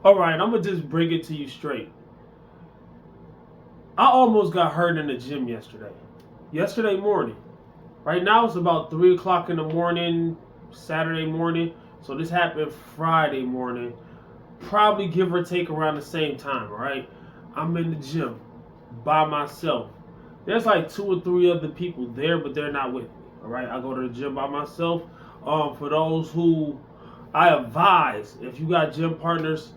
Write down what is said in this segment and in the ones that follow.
All right, I'm gonna just bring it to you straight. I almost got hurt in the gym yesterday. Yesterday morning. Right now it's about 3 o'clock in the morning, Saturday morning. So this happened Friday morning. Probably give or take around the same time, right? I'm in the gym by myself. There's like 2 or 3 other people there, but they're not with me. All right, I go to the gym by myself. For those who I advise, if you got gym partners,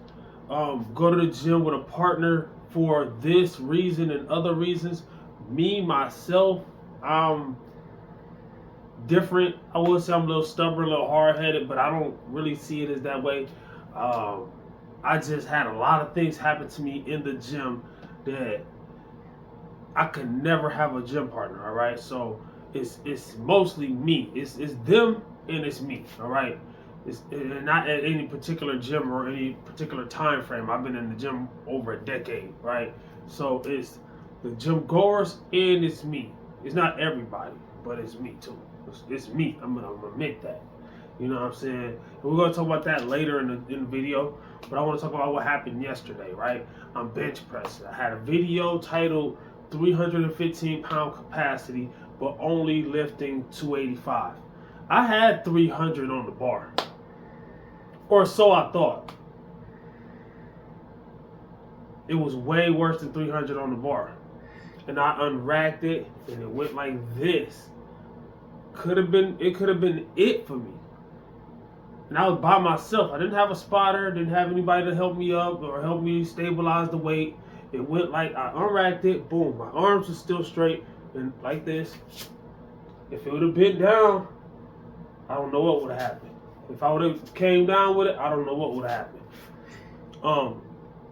go to the gym with a partner for this reason and other reasons. Me myself, I'm different. I would say I'm a little stubborn, a little hard headed, but I don't really see it as that way. Um, I just had a lot of things happen to me in the gym that I could never have a gym partner. All right, so it's mostly me. It's them and it's me. All right, it's not at any particular gym or any particular time frame. I've been in the gym over a decade. Right, so it's the gym goers and it's me. It's not everybody, but it's me too. It's me. I'm gonna admit that. You know what I'm saying? And we're gonna talk about that later in the video. But I want to talk about what happened yesterday, right? I'm bench pressing. I had a video titled 315-pound capacity, but only lifting 285. I had 300 on the bar, or so I thought. It was way worse than 300 on the bar, and I unracked it, and it went like this. It could have been it for me. And I was by myself. I didn't have a spotter, didn't have anybody to help me up or help me stabilize the weight. It went like I unracked it, boom. My arms were still straight and like this. If it would have been down, I don't know what would have happened. If I would have came down with it, I don't know what would have happened.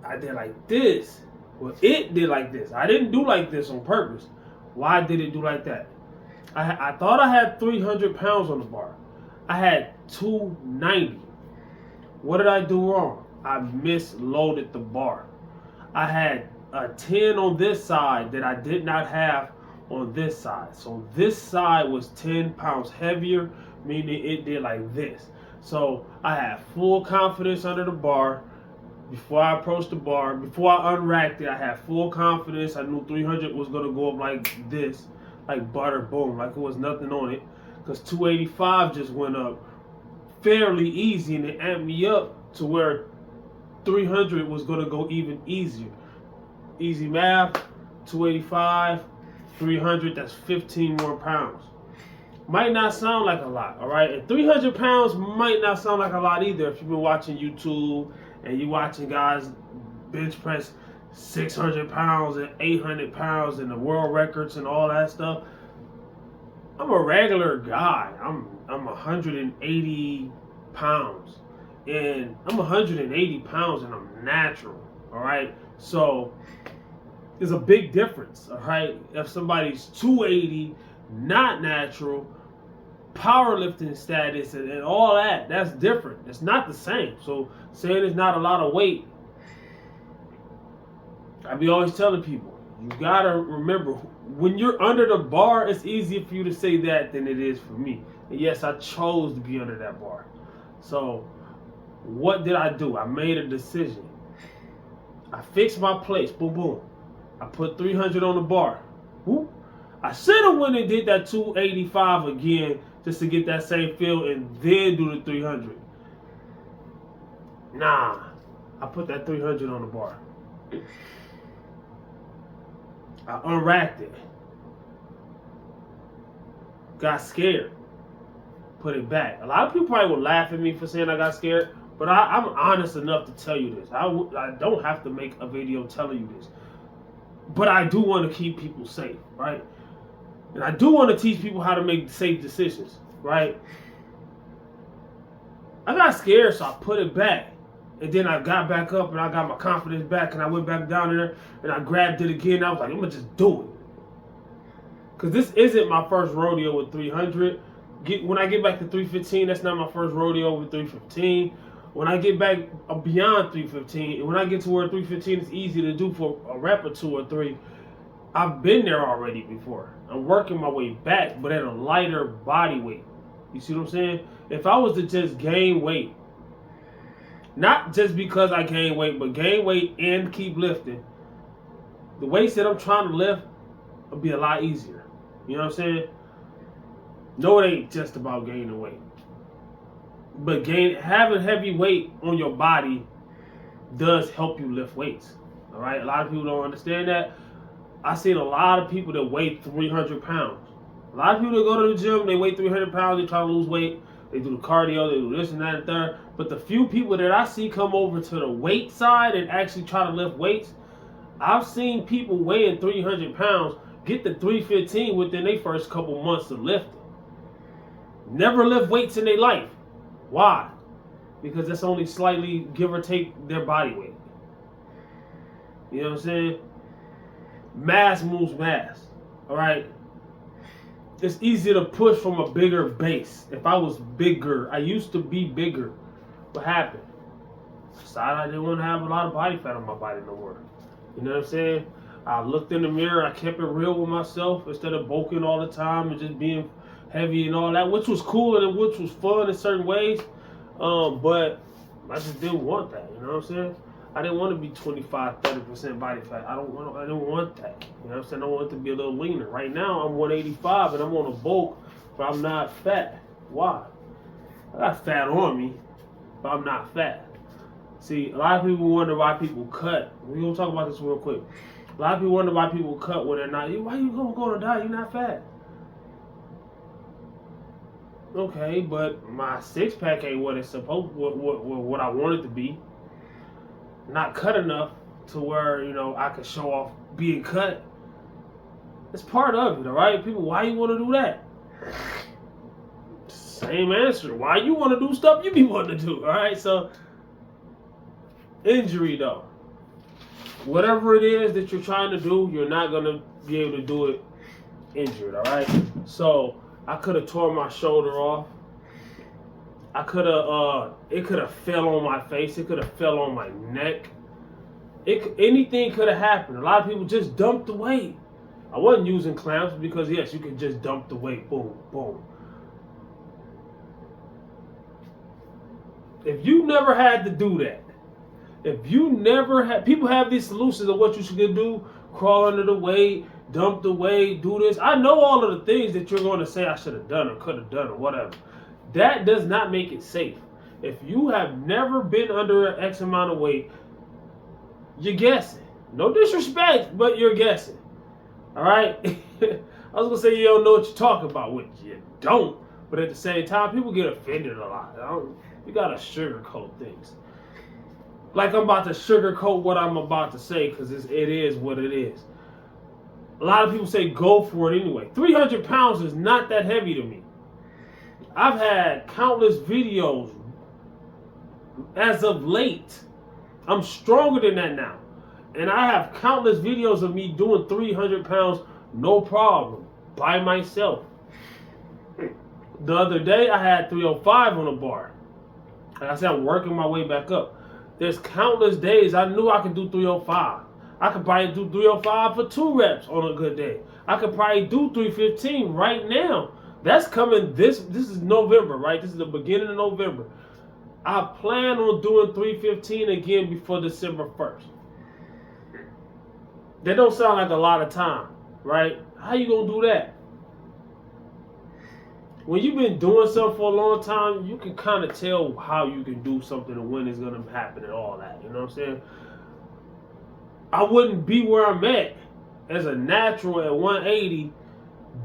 I did like this. Well, it did like this. I didn't do like this on purpose. Why did it do like that? I thought I had 300 pounds on the bar. I had 290. What did I do wrong? I misloaded the bar. I had a 10 on this side that I did not have on this side. So this side was 10 pounds heavier, meaning it did like this. So I had full confidence under the bar. Before I approached the bar, before I unracked it, I had full confidence. I knew 300 was going to go up like this, like butter, boom, like it was nothing on it. Because 285 just went up fairly easy, and it amped me up to where 300 was going to go even easier. Easy math, 285, 300, that's 15 more pounds. Might not sound like a lot, all right? And 300 pounds might not sound like a lot either if you've been watching YouTube and you're watching guys bench press 600 pounds and 800 pounds and the world records and all that stuff. I'm a regular guy. I'm 180 pounds. And I'm 180 pounds and I'm natural, all right? So there's a big difference, all right? If somebody's 280, not natural, powerlifting status and all that, that's different. It's not the same. So saying it's not a lot of weight, I be always telling people, you gotta remember, when you're under the bar, it's easier for you to say that than it is for me. And yes, I chose to be under that bar. So what did I do? I made a decision. I fixed my place. Boom, boom. I put 300 on the bar. Whoop. I should have went and did that 285 again just to get that same feel and then do the 300. Nah, I put that 300 on the bar. I unracked it. Got scared. Put it back. A lot of people probably will laugh at me for saying I got scared, but I'm honest enough to tell you this. I don't have to make a video telling you this. But I do want to keep people safe, right? And I do want to teach people how to make safe decisions, right? I got scared, so I put it back. And then I got back up and I got my confidence back and I went back down there and I grabbed it again. I was like, I'm going to just do it. Because this isn't my first rodeo with 300. When I get back to 315, that's not my first rodeo with 315. When I get back beyond 315, and when I get to where 315 is easy to do for a rep or 2 or 3, I've been there already before. I'm working my way back, but at a lighter body weight. You see what I'm saying? If I was to just gain weight Not just because I gain weight, but gain weight and keep lifting. The weights that I'm trying to lift will be a lot easier. You know what I'm saying? No, it ain't just about gaining weight. But having heavy weight on your body does help you lift weights. All right? A lot of people don't understand that. I've seen a lot of people that weigh 300 pounds. A lot of people that go to the gym, they weigh 300 pounds, they try to lose weight. They do the cardio, they do this and that and third. But the few people that I see come over to the weight side and actually try to lift weights, I've seen people weighing 300 pounds get to 315 within their first couple months of lifting. Never lift weights in their life. Why? Because that's only slightly, give or take, their body weight. You know what I'm saying? Mass moves mass. All right? It's easier to push from a bigger base. If I was bigger, I used to be bigger. What happened? I decided I didn't want to have a lot of body fat on my body no more. You know what I'm saying? I looked in the mirror. I kept it real with myself instead of bulking all the time and just being heavy and all that, which was cool and which was fun in certain ways. But I just didn't want that. You know what I'm saying? I didn't want to be 25, 30% body fat. I didn't want that. You know what I'm saying? I want it to be a little leaner. Right now, I'm 185 and I'm on a bulk, but I'm not fat. Why? I got fat on me, but I'm not fat. See, a lot of people wonder why people cut. We're going to talk about this real quick. A lot of people wonder why people cut when they're not. Why you going to go on a diet? You're not fat. Okay, but my six-pack ain't what it's supposed, what I want it to be. Not cut enough to where, you know, I can show off being cut. It's part of it, all right? People, why you want to do that? Same answer. Why you want to do stuff you be wanting to do, all right? So, injury, though. Whatever it is that you're trying to do, you're not going to be able to do it injured, all right? So, I could have torn my shoulder off. I could have, it could have fell on my face. It could have fell on my neck. Anything could have happened. A lot of people just dumped the weight. I wasn't using clamps because, yes, you can just dump the weight. Boom, boom. If you never had to do that, if you never had, people have these solutions of what you should do, crawl under the weight, dump the weight, do this. I know all of the things that you're going to say I should have done or could have done or whatever. That does not make it safe. If you have never been under an X amount of weight, you're guessing. No disrespect, but you're guessing. All right? I was going to say you don't know what you're talking about, which you don't. But at the same time, people get offended a lot. You got to sugarcoat things. Like I'm about to sugarcoat what I'm about to say because it is what it is. A lot of people say go for it anyway. 300 pounds is not that heavy to me. I've had countless videos as of late. I'm stronger than that now. And I have countless videos of me doing 300 pounds, no problem, by myself. The other day, I had 305 on a bar. Like I said, I'm working my way back up. There's countless days I knew I could do 305. I could probably do 305 for 2 reps on a good day. I could probably do 315 right now. That's coming, this is November, right? This is the beginning of November. I plan on doing 315 again before December 1st. That don't sound like a lot of time, right? How you gonna do that? When you've been doing something for a long time, you can kind of tell how you can do something and when it's gonna happen and all that. You know what I'm saying? I wouldn't be where I'm at as a natural at 180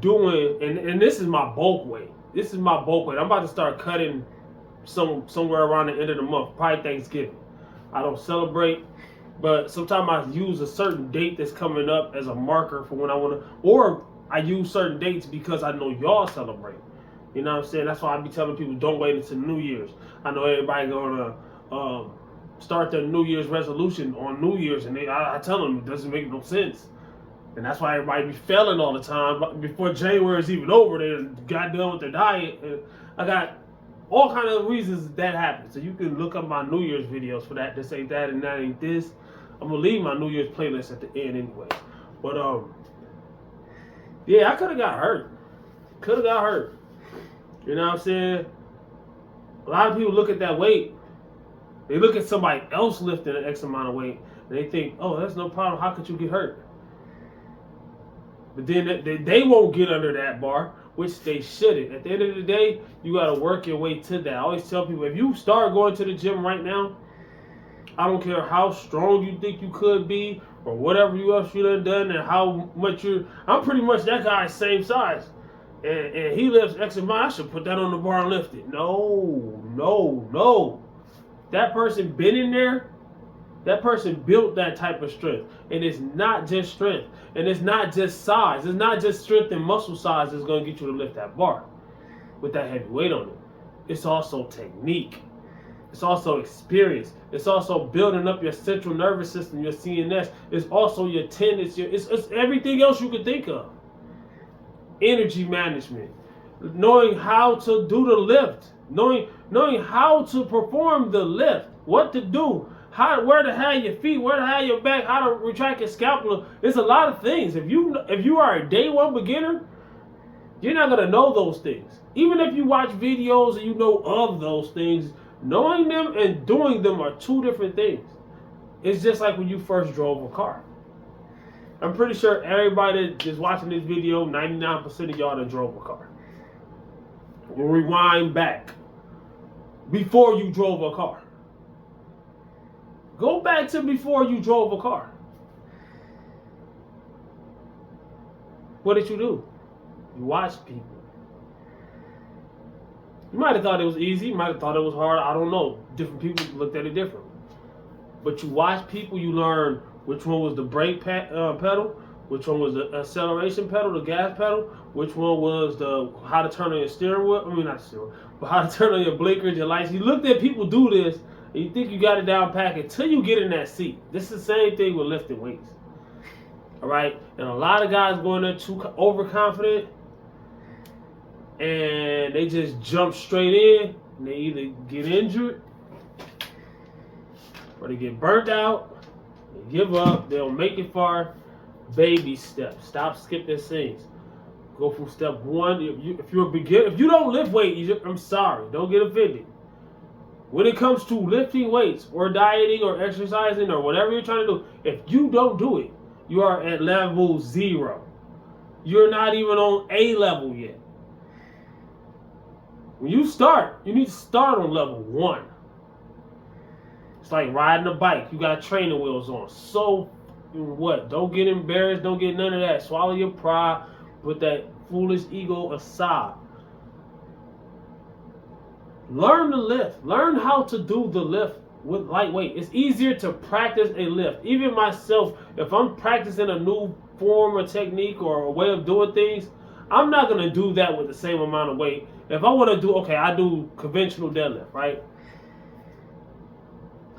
doing, and this is my bulk weight. This is my bulk weight. I'm about to start cutting somewhere around the end of the month, probably Thanksgiving. I don't celebrate, but sometimes I use a certain date that's coming up as a marker for when I want to, or I use certain dates because I know y'all celebrate. You know what I'm saying? That's why I be telling people don't wait until New Year's. I know everybody gonna start their New Year's resolution on New Year's, and I tell them it doesn't make no sense. And that's why everybody be failing all the time. But before January is even over, they got done with their diet. And I got all kind of reasons that happens. So you can look up my New Year's videos for that. This ain't that and that ain't this. I'm gonna leave my New Year's playlist at the end anyway. But yeah, I could have got hurt. You know what I'm saying? A lot of people look at that weight. They look at somebody else lifting an X amount of weight, and they think, oh, that's no problem. How could you get hurt? But then they won't get under that bar, which they shouldn't. At the end of the day, you got to work your way to that. I always tell people, if you start going to the gym right now, I don't care how strong you think you could be or whatever else you done and how much I'm pretty much that guy's same size. And he lifts X amount, I should put that on the bar and lift it. No. That person been in there. That person built that type of strength. And it's not just strength. And it's not just size. It's not just strength and muscle size that's going to get you to lift that bar with that heavy weight on it. It's also technique. It's also experience. It's also building up your central nervous system, your CNS. It's also your tendons. It's everything else you can think of. Energy management. Knowing how to do the lift. Knowing how to perform the lift. What to do. Where to have your feet, where to have your back, how to retract your scapula. It's a lot of things. If you are a day one beginner, you're not gonna know those things. Even if you watch videos and you know of those things, knowing them and doing them are two different things. It's just like when you first drove a car. I'm pretty sure everybody that's watching this video, 99% of y'all that drove a car. We'll rewind back before you drove a car. Go back to before you drove a car. What did you do? You watched people. You might have thought it was easy. You might have thought it was hard. I don't know. Different people looked at it differently. But you watch people, you learn which one was the brake pedal, which one was the acceleration pedal, the gas pedal, which one was how to turn on your steering wheel. I mean, not steering wheel, but how to turn on your blinkers, your lights. You looked at people do this, and you think you got it down pat until you get in that seat. This is the same thing with lifting weights. All right? And a lot of guys go in there too overconfident, and they just jump straight in, and they either get injured, or they get burnt out, they give up, they don't make it far. Baby steps. Stop skipping scenes. Go from step one. If you're a beginner, if you don't lift weight, I'm sorry. Don't get offended. When it comes to lifting weights or dieting or exercising or whatever you're trying to do, if you don't do it, you are at level 0. You're not even on A level yet. When you start, you need to start on level 1. It's like riding a bike. You got training wheels on. So what? Don't get embarrassed. Don't get none of that. Swallow your pride. Put that foolish ego aside. Learn the lift. Learn how to do the lift with lightweight. It's easier to practice a lift. Even myself, if I'm practicing a new form or technique or a way of doing things, I'm not going to do that with the same amount of weight. If I want to do, I do conventional deadlift, right?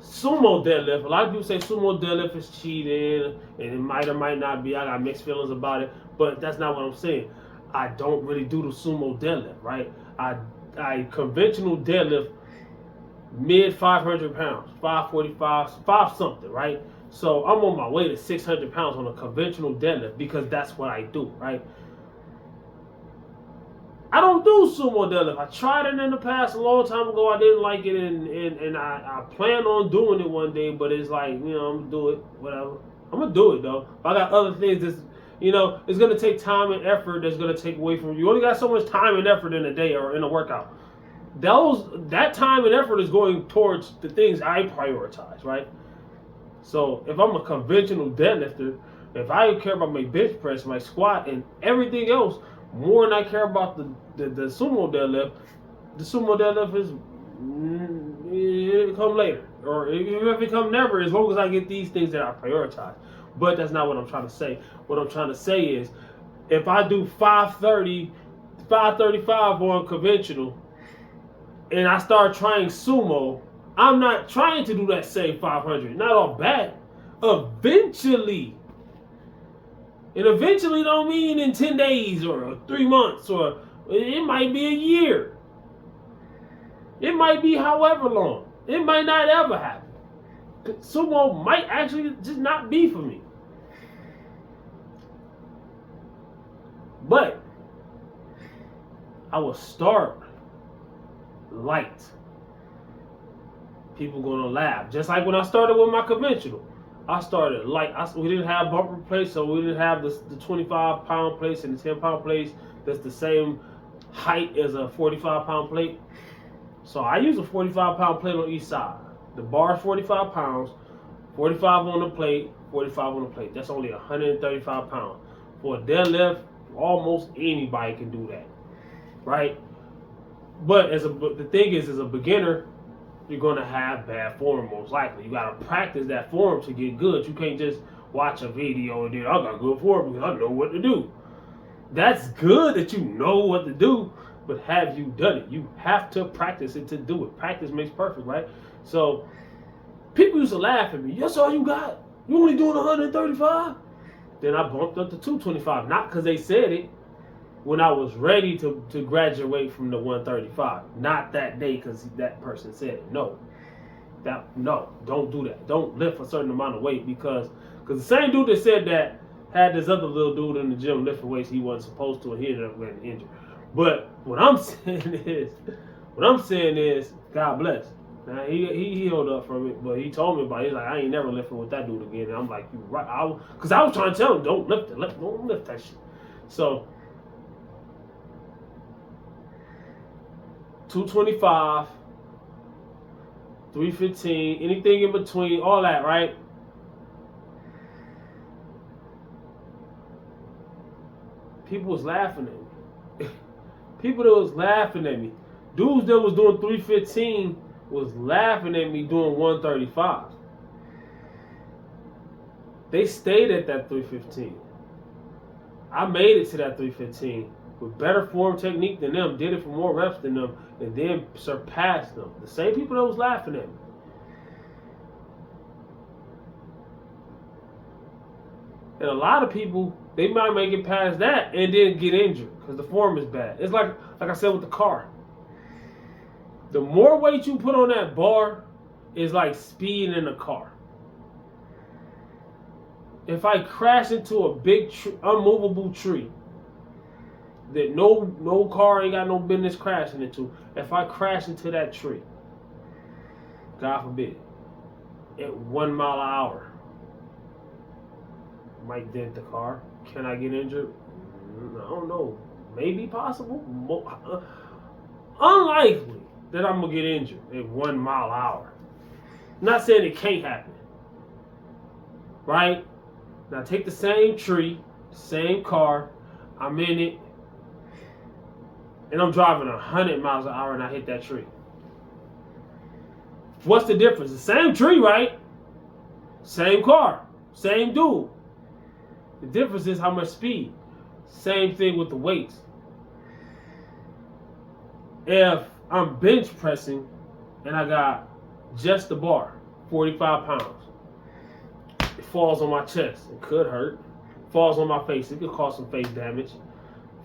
Sumo deadlift. A lot of people say sumo deadlift is cheating, and it might or might not be. I got mixed feelings about it, but that's not what I'm saying. I don't really do the sumo deadlift, right? I conventional deadlift mid 500 pounds, 545, 5 something, right? So I'm on my way to 600 pounds on a conventional deadlift because that's what I do, right? I don't do sumo deadlift. I tried it in the past a long time ago. I didn't like it, and I plan on doing it one day, but it's like, I'm going to do it, whatever. I'm going to do it, though. But I got other things that's, it's going to take time and effort that's going to take away from you. You only got so much time and effort in a day or in a workout. That time and effort is going towards the things I prioritize, right? So if I'm a conventional deadlifter, if I care about my bench press, my squat, and everything else, more than I care about the sumo deadlift, the sumo deadlift it'll come later. Or if it come never, as long as I get these things that I prioritize. But that's not what I'm trying to say. What I'm trying to say is, if I do 530, 535 on conventional, and I start trying sumo, I'm not trying to do that same 500. Not off bat. Eventually. And eventually don't mean in 10 days or 3 months, or it might be a year. It might be however long. It might not ever happen. Sumo might actually just not be for me. But I will start light. People gonna laugh. Just like when I started with my conventional. I started we didn't have bumper plates, so we didn't have the 25-pound plates and the 10-pound plates that's the same height as a 45-pound plate. So I use a 45-pound plate on each side. The bar is 45 pounds, 45 on the plate, 45 on the plate. That's only 135 pounds. For a deadlift, almost anybody can do that, right? But the thing is, as a beginner, you're gonna have bad form most likely. You gotta practice that form to get good. You can't just watch a video and then I got good form because I know what to do. That's good that you know what to do, but have you done it? You have to practice it to do it. Practice makes perfect, right? So people used to laugh at me. That's all you got? You only doing 135? Then I bumped up to 225. Not because they said it. When I was ready to graduate from the 135. Not that day because that person said it. No, don't do that. Don't lift a certain amount of weight because the same dude that said that had this other little dude in the gym lifting weights he wasn't supposed to, and he ended up getting injured. But what I'm saying is, God bless. Now he healed up from it, but he told me about it. He's like, I ain't never lifting with that dude again. And I'm like, you right? Because I was trying to tell him, don't lift it, don't lift that shit. So 225, 315, anything in between, all that, right? People was laughing at me. People that was laughing at me. Dudes that was doing 315 was laughing at me doing 135. They stayed at that 315. I made it to that 315 with better form technique than them, did it for more reps than them, and then surpassed them. The same people that was laughing at me. And a lot of people, they might make it past that and then get injured because the form is bad. It's like I said with the car. The more weight you put on that bar is like speeding in a car. If I crash into a big unmovable tree that no car ain't got no business crashing into, if I crash into that tree, God forbid, at 1 mile an hour, might dent the car. Can I get injured? I don't know. Maybe possible. Unlikely that I'm gonna get injured at 1 mile an hour. I'm not saying it can't happen. Right? Now take the same tree, same car, I'm in it, and I'm driving 100 miles an hour and I hit that tree. What's the difference? The same tree, right? Same car, same dude. The difference is how much speed. Same thing with the weights. If I'm bench pressing and I got just the bar, 45 pounds, it falls on my chest, it could hurt. Falls on my face, it could cause some face damage.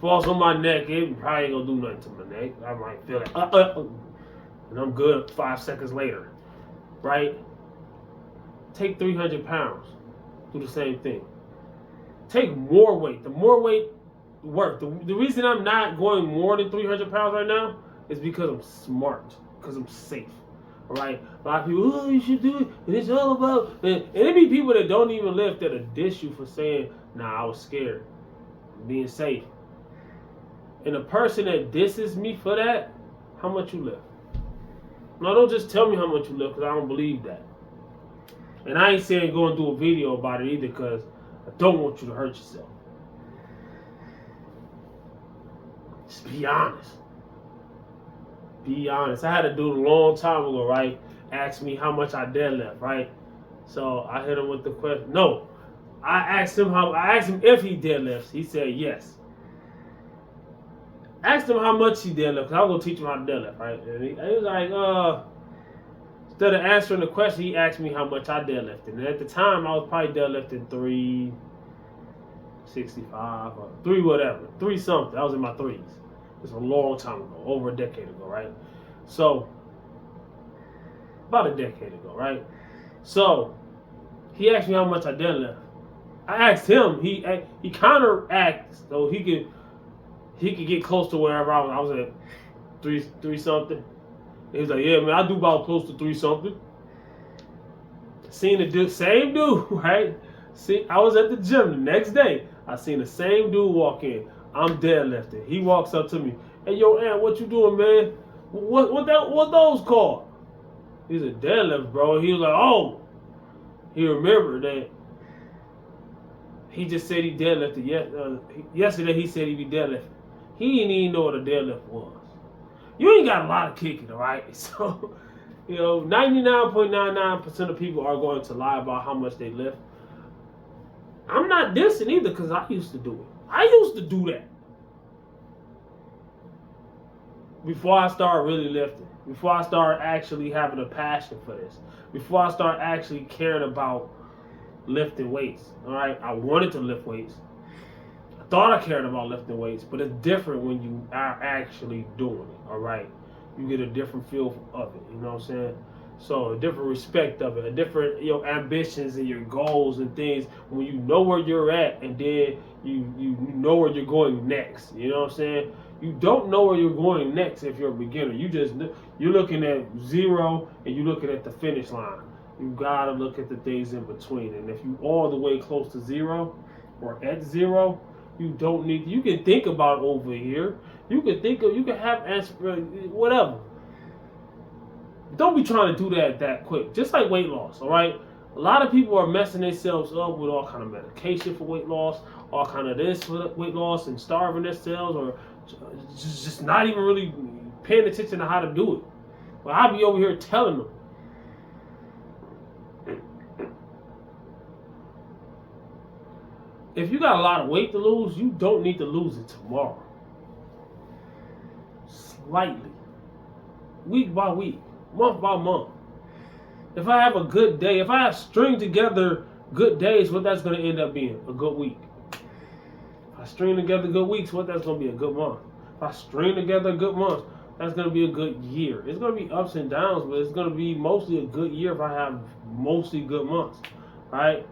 Falls on my neck, it probably ain't gonna do nothing to my neck. I might feel it, and I'm good 5 seconds later, right? Take 300 pounds, do the same thing. Take more weight. The more weight, work. The reason I'm not going more than 300 pounds right now is because I'm smart, because I'm safe. All right? A lot of people, oh, you should do it, and it's all about, and there be people that don't even lift that'll diss you for saying, nah, I was scared, being safe. And the person that disses me for that, how much you lift? No, don't just tell me how much you lift, because I don't believe that. And I ain't saying go and do a video about it either, because I don't want you to hurt yourself. Just be honest. Be honest. I had a dude a long time ago, right? Ask me how much I deadlift, right? So I hit him with the question. No, I asked him if he deadlifts. He said yes. Asked him how much he deadlifts, because I was gonna teach him how to deadlift, right? And he was like, instead of answering the question, he asked me how much I deadlifted. And at the time, I was probably deadlifting 365 or 3 whatever, 3 something. I was in my 3s. It's a long time ago, over a decade ago, right? So, about a decade ago, right? So, he asked me how much I deadlift. I asked him. He kind of asked so he could get close to wherever I was. I was at 3 something. He was like, yeah, man, I do about close to 3 something. Seen the dude, same dude, right? See, I was at the gym the next day. I seen the same dude walk in. I'm deadlifting. He walks up to me. Hey, yo, Ant, what you doing, man? What those called? He's a deadlift, bro. He was like, oh. He remembered that. He just said he deadlifted. Yesterday he said he be deadlifting. He didn't even know what a deadlift was. You ain't got a lot of kicking, all right? So, 99.99% of people are going to lie about how much they lift. I'm not dissing either because I used to do it. I used to do that. Before I started really lifting. Before I started actually having a passion for this. Before I started actually caring about lifting weights. All right? I wanted to lift weights. I thought I cared about lifting weights, but it's different when you are actually doing it. All right? You get a different feel of it. You know what I'm saying? So a different respect of it, a different ambitions and your goals and things when you know where you're at and then you know where you're going next. You know what I'm saying? You don't know where you're going next if you're a beginner. You're looking at zero and you're looking at the finish line. You gotta look at the things in between. And if you all the way close to zero or at zero, you don't need. You can think about over here. You can have answer whatever. Don't be trying to do that quick. Just like weight loss, all right? A lot of people are messing themselves up with all kind of medication for weight loss, all kind of this for weight loss, and starving themselves, or just not even really paying attention to how to do it. But I'll be over here telling them. If you got a lot of weight to lose, you don't need to lose it tomorrow. Slightly. Week by week. Month by month. If I have a good day, if I have string together good days, what that's going to end up being? A good week. If I string together good weeks, what that's going to be? A good month. If I string together good months, that's going to be a good year. It's going to be ups and downs, but it's going to be mostly a good year if I have mostly good months. Right?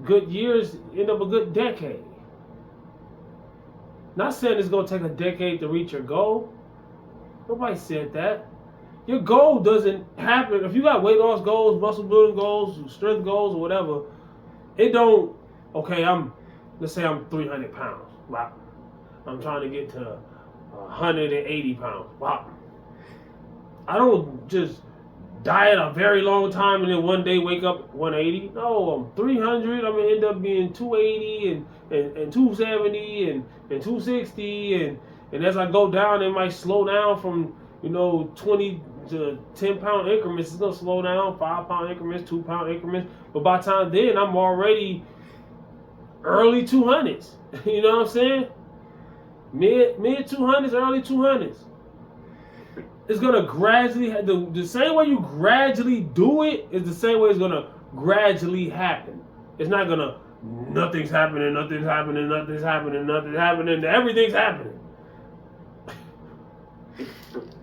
Good years end up a good decade. Not saying it's going to take a decade to reach your goal. Nobody said that. Your goal doesn't happen. If you got weight loss goals, muscle building goals, strength goals, or whatever, it don't, okay, let's say I'm 300 pounds. Wow. I'm trying to get to 180 pounds. Wow. I don't just diet a very long time and then one day wake up 180. No, I'm 300. I'm going to end up being 280 and 270 and 260. And as I go down, it might slow down from, 20 to 10 pound increments. It's going to slow down, 5 pound increments, 2 pound increments. But by the time then, I'm already early 200s. You know what I'm saying? Mid 200s, early 200s. It's going to gradually, the same way you gradually do it is the same way it's going to gradually happen. It's not going to, nothing's happening, everything's happening.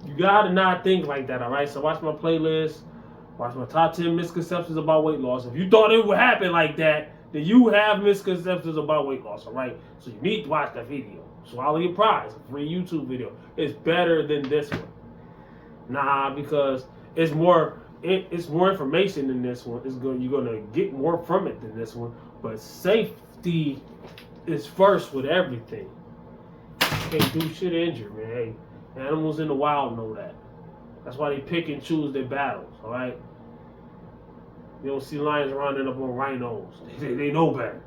You gotta not think like that, all right? So watch my playlist, watch my top 10 misconceptions about weight loss. If you thought it would happen like that, then you have misconceptions about weight loss, all right? So you need to watch that video. Swallow your prize, a free YouTube video. It's better than this one. Nah, because it's more information than this one. You're gonna get more from it than this one. But safety is first with everything. Can't do shit injured, man. Hey, animals in the wild know that. That's why they pick and choose their battles, all right? You don't see lions rounding up on rhinos. They know better.